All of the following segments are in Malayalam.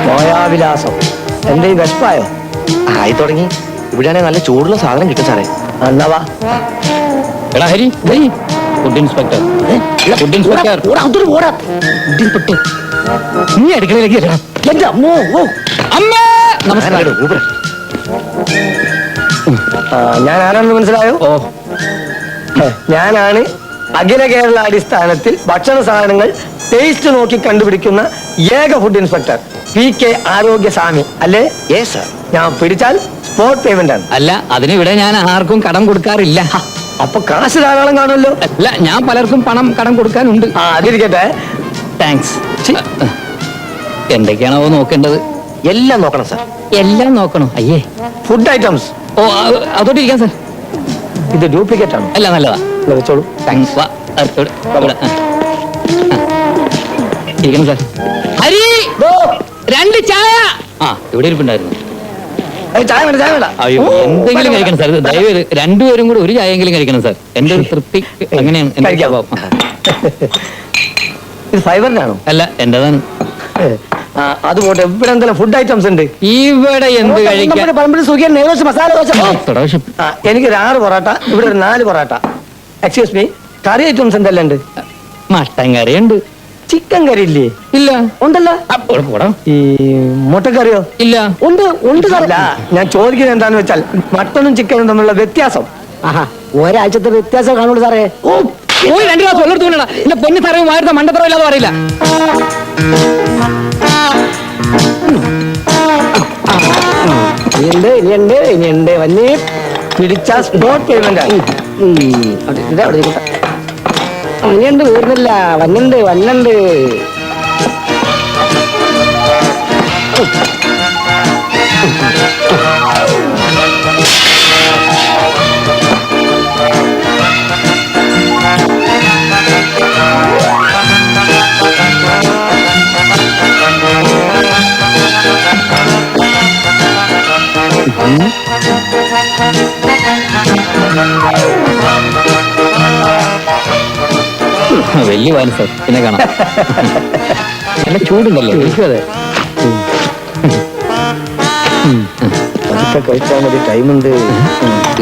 മോയാവിലാസം എന്റെ ഈ വിശപ്പായോ? ആയി തുടങ്ങി. ഇവിടെയാണെങ്കിൽ നല്ല ചൂടുള്ള സാധനം കിട്ടും സാറേ. എന്നവാ എടാ Hari, food inspector, food inspector, നീ അടുക്കളയിലേക്ക് ചെല്ലണം. എന്റെ അമ്മോ, അമ്മേ, നമസ്കാരം. ഞാൻ ആരാണെന്ന് മനസ്സിലായോ? ഓ, ഞാനാണ് അഖില കേരള അടിസ്ഥാനത്തിൽ ഭക്ഷണ സാധനങ്ങൾ ടേസ്റ്റ് നോക്കി കണ്ടുപിടിക്കുന്ന ഏക ഫുഡ് ഇൻസ്പെക്ടർ PK ആരോഗ്യസ്വാമി അല്ലേ? ഞാൻ പിടിച്ചാൽ സ്പോട്ട് പേയ്മെന്റ് ആണ്. അല്ല, അതിനിവിടെ ഞാൻ ആർക്കും കടം കൊടുക്കാറില്ല. അപ്പൊ കാശ് ധാരാളം കാണുമല്ലോ. അല്ല, ഞാൻ പലർക്കും പണം കടം കൊടുക്കാനുണ്ട്. അതിരിക്കട്ടെ. താങ്ക്സ്. എന്തൊക്കെയാണോ നോക്കേണ്ടത്? എല്ലാം നോക്കണം സാർ. എല്ലാം നോക്കണോ? അയ്യേ, ഫുഡ് ഐറ്റംസ്. ഓ, അതോട്ട് ഇരിക്കാം സാർ. ഇത് ഡ്യൂപ്ലിക്കേറ്റ് ആണ്. അല്ല, നല്ലതാ. വെച്ചോളൂ. താങ്ക്സ്. വാ, അടുത്തോട് ഇരിക്കണം സാർ. ഹരി, 2 ചായ. ഇവിടെ ഇരിപ്പുണ്ടായിരുന്നു. ചായ വേണ്ട, ചായ വേണ്ട. അയ്യോ, എന്തെങ്കിലും കഴിക്കണം സാർ. ദയവേത് രണ്ടുപേരും കൂടെ ഒരു ചായയെങ്കിലും കഴിക്കണം സാർ. എന്റെ ഒരു തൃപ്തി അങ്ങനെയാണ്. ഇത് ഫൈബറിന്റെ ആണോ? അല്ല, എന്റേതാണ്. അത് പോട്ടെ. ഇവിടെ എന്തെല്ലാം ഫുഡ് ഐറ്റംസ് ഉണ്ട്? ഇവിടെ എന്ത് കഴിക്കാൻ? മസാല ദോശ. എനിക്ക് ഒരു 6 പൊറോട്ട, ഇവിടെ ഒരു 4 പൊറോട്ട. എക്സ്ക്യൂസ് മീ, കറി ഐറ്റംസ് എന്തെല്ലാം ഉണ്ട്? മട്ടൻ കറിയുണ്ട്. ചിക്കൻ കറി ഇല്ലേ? ഇല്ല. ഉണ്ടല്ലോ. ഈ മുട്ടക്കറിയോ? ഇല്ല. ഉണ്ട്. അല്ല, ഞാൻ ചോദിക്കുന്നത് എന്താന്ന് വെച്ചാൽ മട്ടനും ചിക്കനും തമ്മിലുള്ള വ്യത്യാസം. ഒരാഴ്ചത്തെ വ്യത്യാസം കാണുള്ളൂ സാറേ. ഓ, 2 ഗ്ലാസ് വെള്ളം എടുത്തുകൊണ്ടാ. ഇല്ല, പൊന്നു തറവും വാഴ്ത്ത മണ്ടത്തറവും ഇല്ലാതെ പറയില്ല. ഇനിയുണ്ട് വന്നേ. പിടിച്ച സ്പോട്ട് പേയ്മെന്റ് ആണ്. ഇനിയുണ്ട്, വീർന്നില്ല. വന്നുണ്ട്. വലിയ വാല് സാർ, പിന്നെ കാണാം. നല്ല ചൂടുണ്ടല്ലോ. അതെ, അതൊക്കെ കഴിച്ചാൽ മതി. ടൈമുണ്ട്.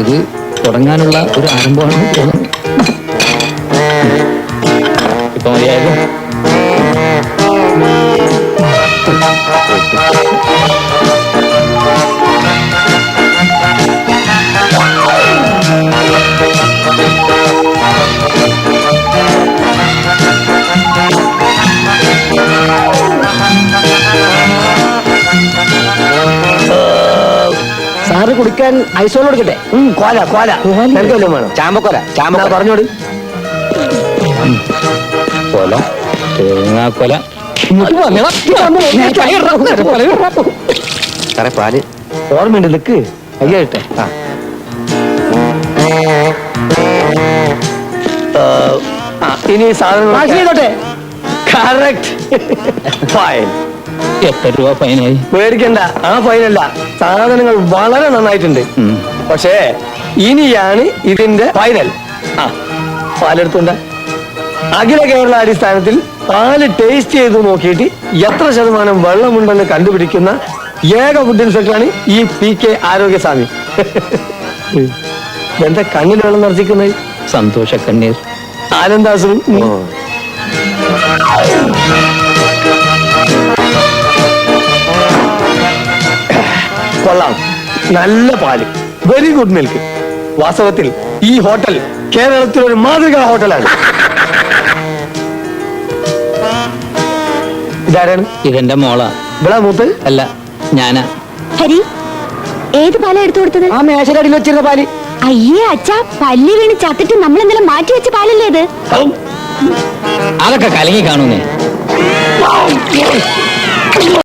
ഇത് തുടങ്ങാനുള്ള ഒരു ആരംഭമാണ് തോന്നുന്നു. ഇപ്പൊ മതിയായത്. സാറ് കുടിക്കാൻ ഐസോൾ കൊടുക്കട്ടെ? കോല നിനക്കല്ലോ വേണം. ചാമ്പക്കൊല പറഞ്ഞോട്. കൊല, തേങ്ങാക്കൊല. സാറേ, പാല് ഓർമ്മയുണ്ട്. നിക്ക് അയ്യാട്ടെ. ഇനി സാധനം ഫൈൻ. എത്ര രൂപ ഫൈനായി? പേടിക്കണ്ട, ആ ഫൈനല്ല. സാധനങ്ങൾ വളരെ നന്നായിട്ടുണ്ട്. പക്ഷേ ഇനിയാണ് ഇതിന്റെ ഫൈനൽ. പാലെടുത്തുണ്ട്. അഖില കേരള അടിസ്ഥാനത്തിൽ പാല് ടേസ്റ്റ് ചെയ്ത് നോക്കിയിട്ട് എത്ര ശതമാനം വെള്ളമുണ്ടെന്ന് കണ്ടുപിടിക്കുന്ന ഏക ഫുഡ് ഇൻസ്പെക്ടറാണ് ഈ PK ആരോഗ്യസ്വാമി. എന്താ കണ്ണിൽ വെള്ളം നിറച്ചിക്കുന്നത്? സന്തോഷ കണ്ണീർ. ആനന്ദാസും. കൊള്ളാം, നല്ല പാല്, വെരി ഗുഡ് മിൽക്ക്. വാസ്തവത്തിൽ ഈ ഹോട്ടൽ കേരളത്തിലൊരു മാതൃകാ ഹോട്ടലാണ്. ഇതാരാണ്? ഇതെന്റെ മോളാ. ഇവിടെ മൂത്ത്? അല്ല, ഞാനാ. ഹരി, ഏത് പാലാ എടുത്തു കൊടുത്തത്? ആ മേശരടിയിൽ വെച്ചിരുന്ന പാല്. അയ്യേ അച്ഛാ, പല്ലി വീണ് ചത്തിട്ട് നമ്മൾ എന്തെങ്കിലും മാറ്റി വെച്ച പാലല്ലേ അത്? അതൊക്കെ കലങ്ങി കാണൂന്നേ.